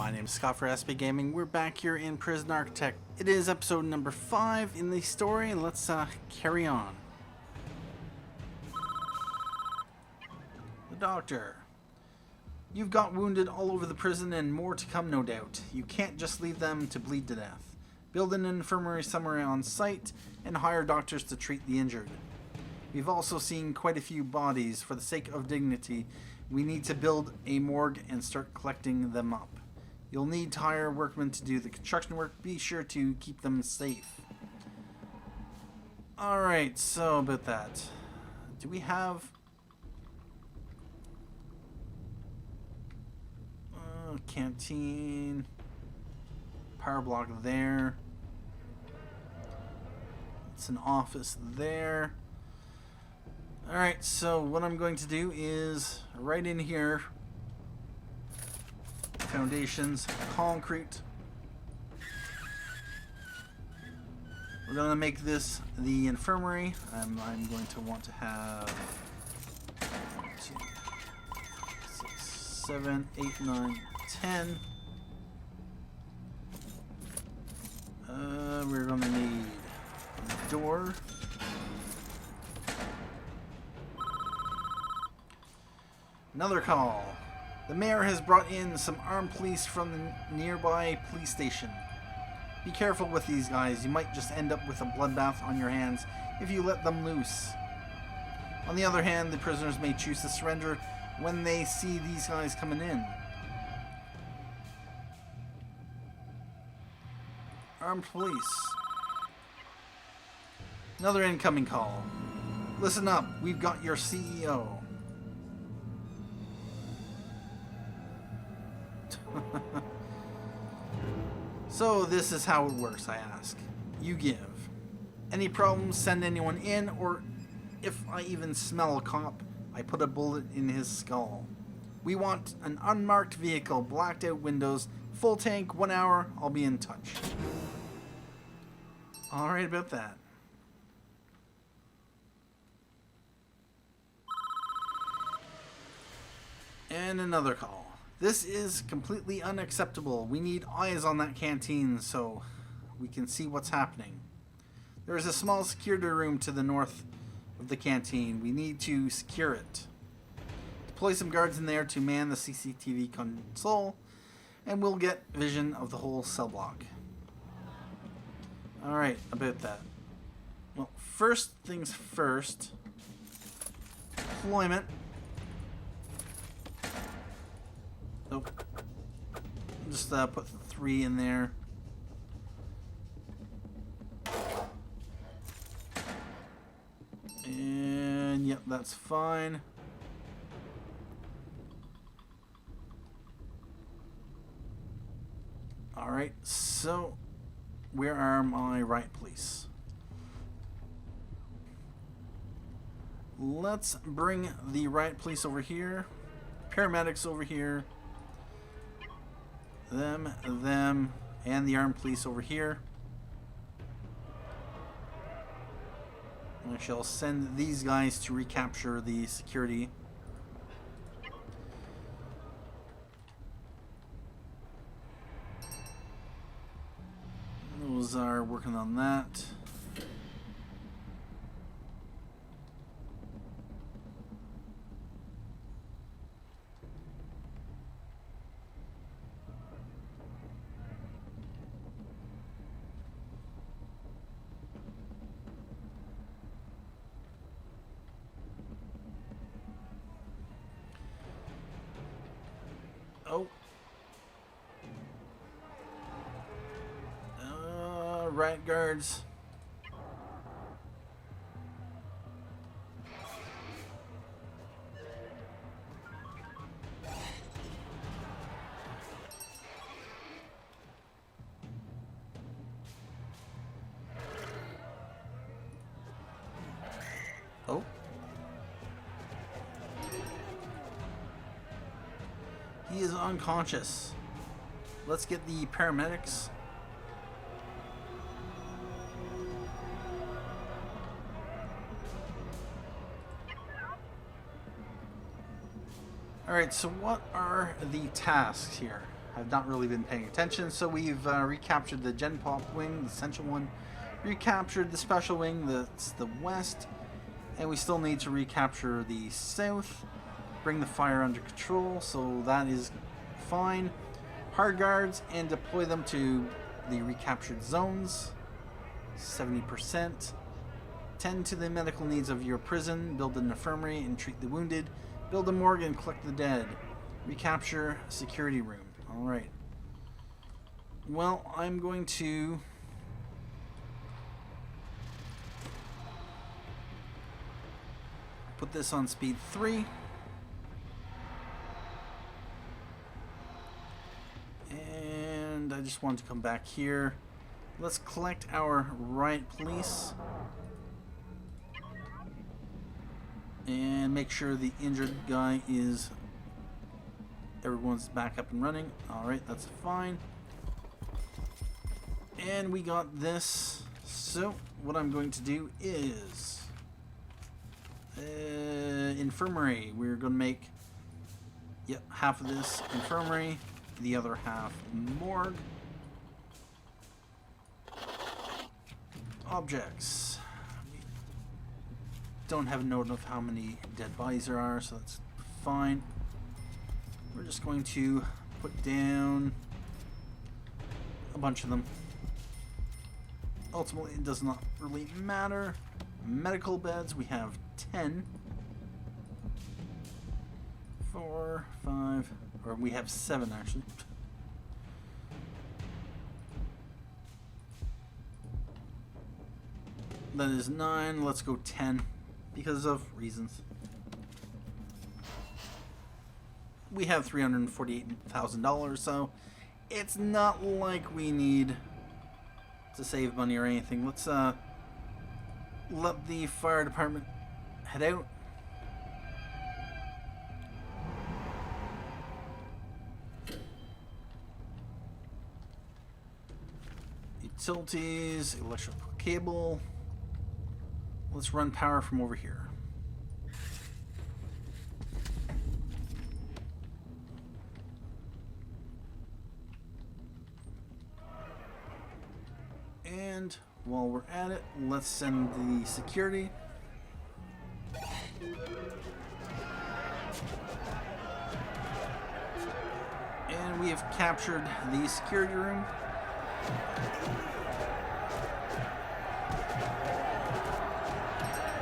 my name is Scott for SP Gaming. We're back here in Prison Architect. It is episode number 5 in the story. Let's carry on. The doctor. You've got wounded all over the prison and more to come, no doubt. You can't just leave them to bleed to death. Build an infirmary somewhere on site and hire doctors to treat the injured. We've also seen quite a few bodies. For the sake of dignity, we need to build a morgue and start collecting them up. You'll need to hire workmen to do the construction work. Be sure to keep them safe. Alright, so about that. Do we have... canteen. Power block there. It's an office there. Alright, so what I'm going to do is right in here, foundations, concrete. We're going to make this the infirmary. I'm going to want to have 1, 2, 6, 7, 8, 9, 10. We're going to need a door. Another call. The mayor has brought in some armed police from the nearby police station. Be careful with these guys. You might just end up with a bloodbath on your hands if you let them loose. On the other hand, the prisoners may choose to surrender when they see these guys coming in. Armed police. Another incoming call. Listen up. We've got your CEO. So this is how it works, I ask. You give. Any problems, send anyone in, or if I even smell a cop, I put a bullet in his skull. We want an unmarked vehicle, blacked out windows, full tank, 1 hour, I'll be in touch. Alright about that. And another call. This is completely unacceptable. We need eyes on that canteen so we can see what's happening. There is a small security room to the north of the canteen. We need to secure it. Deploy some guards in there to man the CCTV console, and we'll get vision of the whole cell block. Alright, about that. Well, first things first. Deployment. Nope. Just put 3 in there. And yep, that's fine. Alright, so where are my riot police? Let's bring the riot police over here. Paramedics over here. Them, and the armed police over here. I shall send these guys to recapture the security. Those are working on that. Oh. Riot guards. Oh. He is unconscious. Let's get the paramedics. Alright, so what are the tasks here? have not really been paying attention. So we've recaptured the Gen Pop wing, the central one. Recaptured the special wing, that's the west. And we still need to recapture the south. Bring the fire under control, so that is fine. Hard guards and deploy them to the recaptured zones. 70%. Tend to the medical needs of your prison. Build an infirmary and treat the wounded. Build a morgue and collect the dead. Recapture a security room. Alright. Well, I'm going to put this on speed 3. And I just want to come back here. Let's collect our riot police. And make sure the injured guy is... everyone's back up and running. Alright, that's fine. And we got this. So, what I'm going to do is... infirmary. We're going to make... yep, half of this infirmary. The other half morgue. Objects. We don't have a note of how many dead bodies there are, so that's fine. We're just going to put down a bunch of them. Ultimately, it does not really matter. Medical beds, we have 10. 4, 5, or we have 7 actually. That is 9. Let's go 10 because of reasons. We have $348,000, so it's not like we need to save money or anything. Let's let the fire department head out. Utilities, electrical cable. Let's run power from over here. And while we're at it, let's send the security. And we have captured the security room.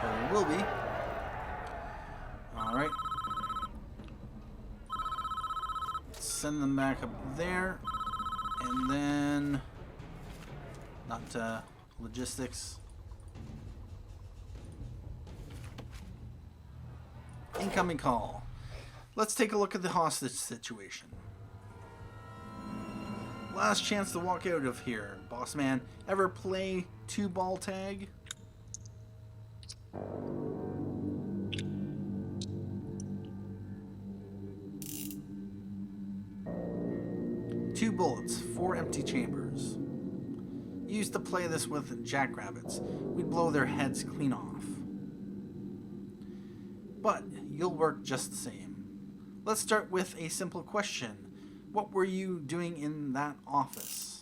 Or will be. Alright. Send them back up there. And then... not logistics. Incoming call. Let's take a look at the hostage situation. Last chance to walk out of here. Boss man, ever play 2-ball tag? Two bullets, 4 empty chambers. Used to play this with jackrabbits. We'd blow their heads clean off. But you'll work just the same. Let's start with a simple question. What were you doing in that office?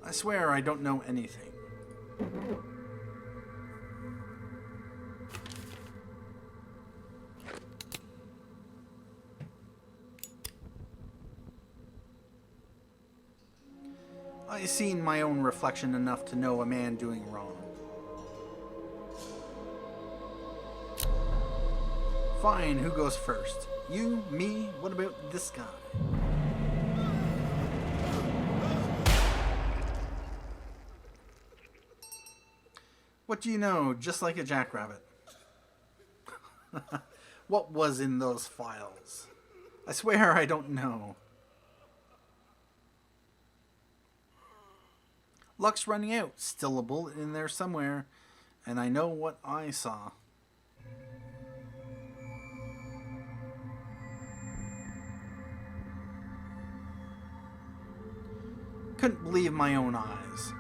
I swear I don't know anything. I've seen my own reflection enough to know a man doing wrong. Fine, who goes first? You? Me? What about this guy? What do you know? Just like a jackrabbit. What was in those files? I swear I don't know. Luck's running out. Still a bullet in there somewhere. And I know what I saw. Couldn't believe my own eyes.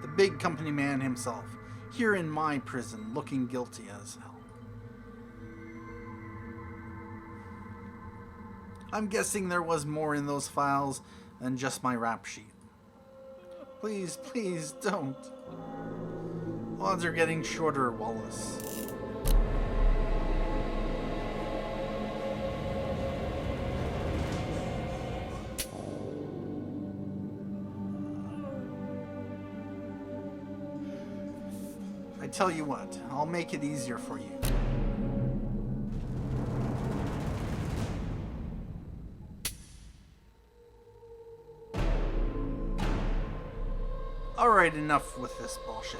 The big company man himself, here in my prison, looking guilty as hell. I'm guessing there was more in those files than just my rap sheet. Please, please, don't. Odds are getting shorter, Wallace. I tell you what, I'll make it easier for you. Alright, enough with this bullshit.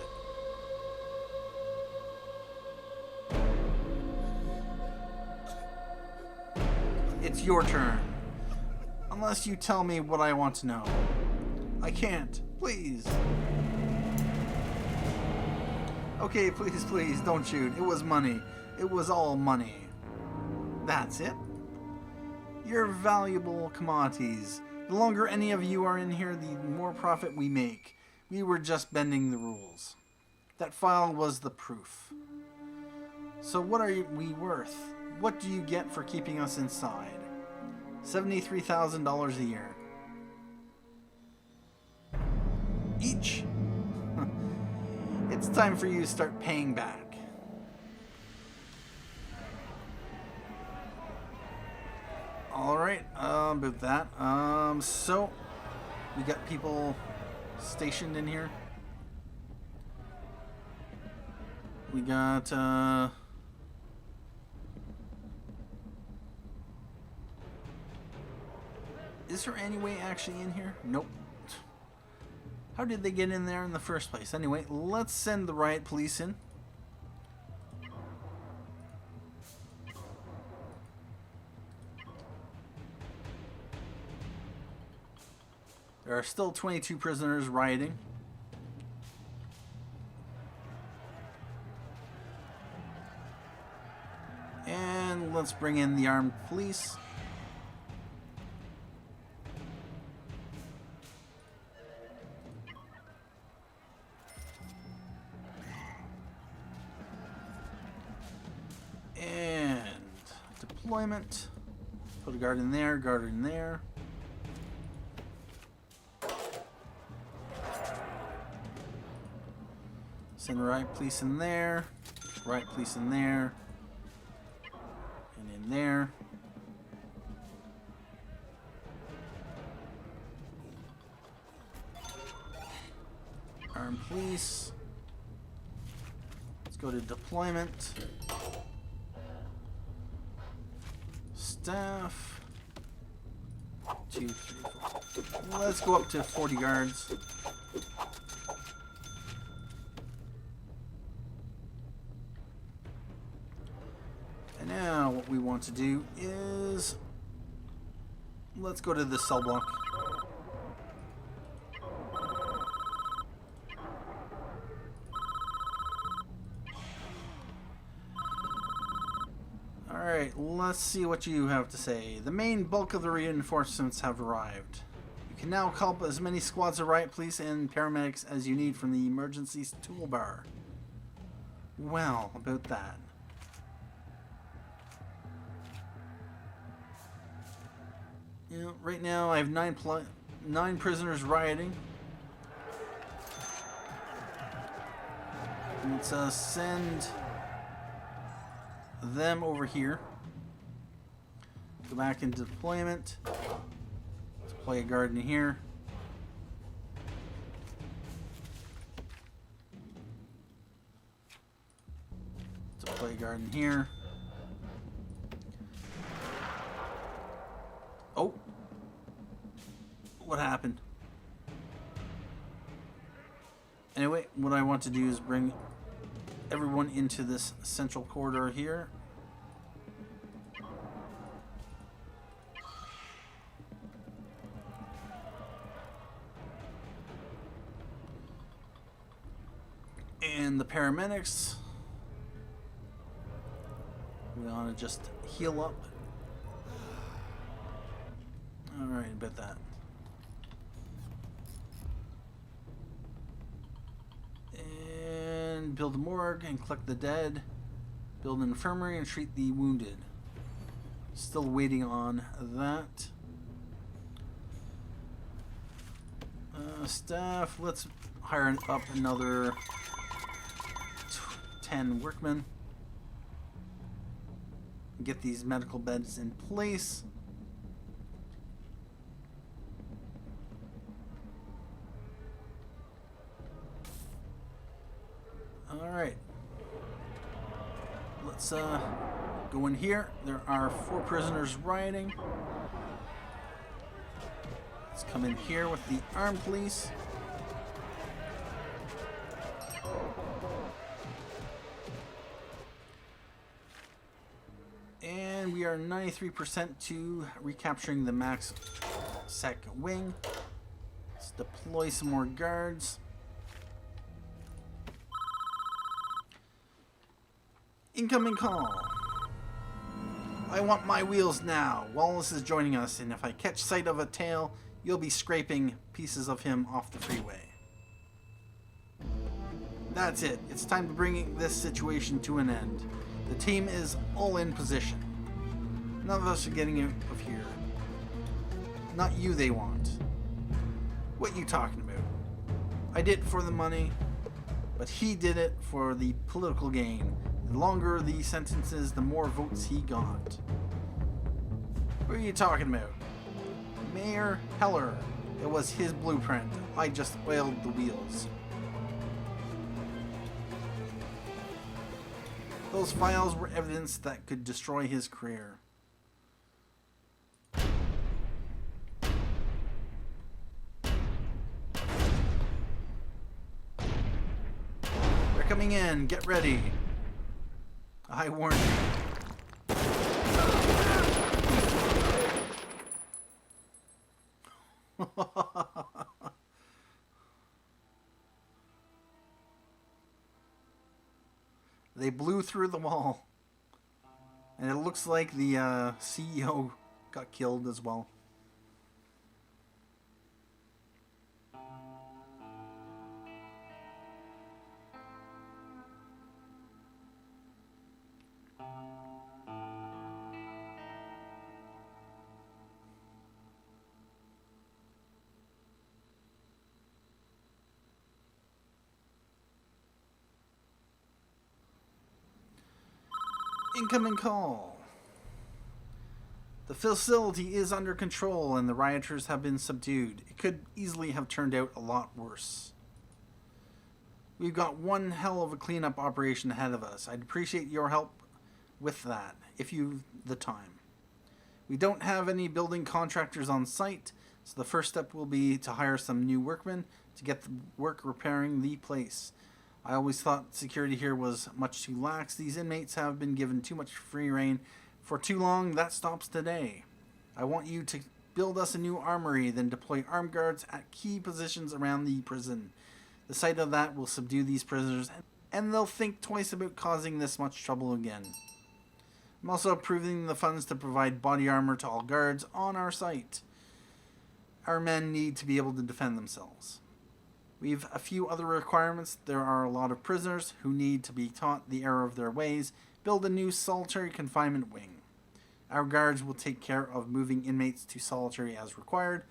It's your turn. Unless you tell me what I want to know. I can't. Please. Okay, please, please, don't shoot. It was money. It was all money. That's it? You're valuable commodities. The longer any of you are in here, the more profit we make. We were just bending the rules. That file was the proof. So what are we worth? What do you get for keeping us inside? $73,000 a year. Each? It's time for you to start paying back. Alright, about that. So, we got people stationed in here. We got, is there any way actually in here? Nope. How did they get in there in the first place? Anyway, let's send the riot police in. There are still 22 prisoners rioting. And let's bring in the armed police. And deployment. Put a guard in there, guard in there. Send riot police in there, riot police in there, and in there. Armed police. Let's go to deployment. Staff. 2, 3, 4. Let's go up to 40 guards. And now what we want to do is let's go to the cell block. Alright, let's see what you have to say. The main bulk of the reinforcements have arrived. You can now call up as many squads of riot police and paramedics as you need from the emergency toolbar. Well, about that. You know, right now I have 9 prisoners rioting. Let's send them over here. Go back into deployment. Deploy a guard in here. Deploy a guard in here. Oh. What happened? Anyway, what I want to do is bring everyone into this central corridor here. And the paramedics, we want to just heal up. Alright, about that. And build a morgue and collect the dead. Build an infirmary and treat the wounded. Still waiting on that. Staff, let's hire up another 10 workmen. Get these medical beds in place. Alright. Let's go in here. There are 4 prisoners rioting. Let's come in here with the armed police. And we are 93% to recapturing the max sec wing. Let's deploy some more guards. Incoming call. I want my wheels now. Wallace is joining us, and if I catch sight of a tail, you'll be scraping pieces of him off the freeway. That's it. It's time to bring this situation to an end. The team is all in position. None of us are getting out of here. Not you they want. What you talking about? I did it for the money, but he did it for the political gain. The longer the sentences, the more votes he got. What are you talking about? Mayor Heller. It was his blueprint. I just oiled the wheels. Those files were evidence that could destroy his career. They're coming in. Get ready. I warned you. They blew through the wall. And it looks like the CEO got killed as well. Incoming call. The facility is under control and the rioters have been subdued. It could easily have turned out a lot worse. We've got one hell of a cleanup operation ahead of us. I'd appreciate your help with that, if you've the time. We don't have any building contractors on site, so the first step will be to hire some new workmen to get the work repairing the place. I always thought security here was much too lax. These inmates have been given too much free rein for too long. That stops today. I want you to build us a new armory, then deploy armed guards at key positions around the prison. The sight of that will subdue these prisoners, and they'll think twice about causing this much trouble again. I'm also approving the funds to provide body armor to all guards on our site. Our men need to be able to defend themselves. We've a few other requirements. There are a lot of prisoners who need to be taught the error of their ways. Build a new solitary confinement wing. Our guards will take care of moving inmates to solitary as required.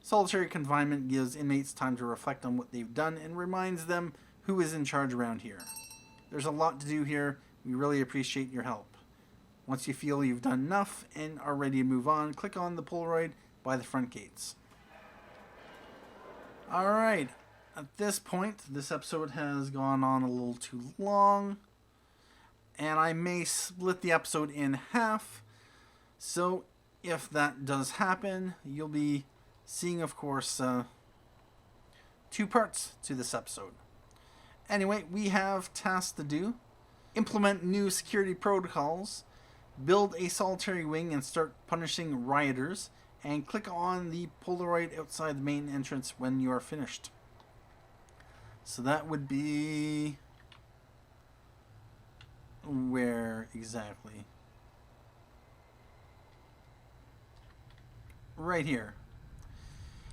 Solitary confinement gives inmates time to reflect on what they've done and reminds them who is in charge around here. There's a lot to do here. We really appreciate your help. Once you feel you've done enough and are ready to move on, click on the Polaroid by the front gates. Alright. At this point, this episode has gone on a little too long, and I may split the episode in half. So if that does happen, you'll be seeing, of course, 2 parts to this episode. Anyway, we have tasks to do. Implement new security protocols, build a solitary wing and start punishing rioters, and click on the Polaroid outside the main entrance when you are finished. So that would be... where exactly? Right here.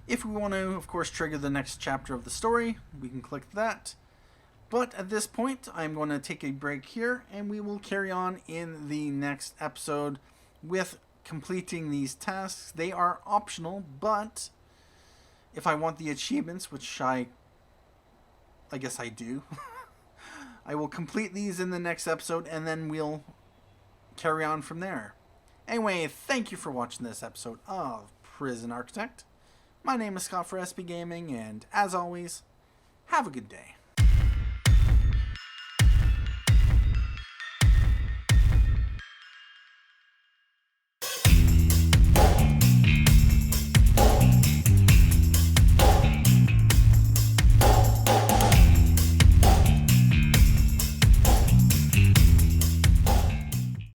If we want to, of course, trigger the next chapter of the story, we can click that. But at this point, I'm going to take a break here, and we will carry on in the next episode with completing these tasks. They are optional, but if I want the achievements, which I guess I do, I will complete these in the next episode, and then we'll carry on from there. Anyway, thank you for watching this episode of Prison Architect. My name is Scott for SB Gaming, and as always, have a good day.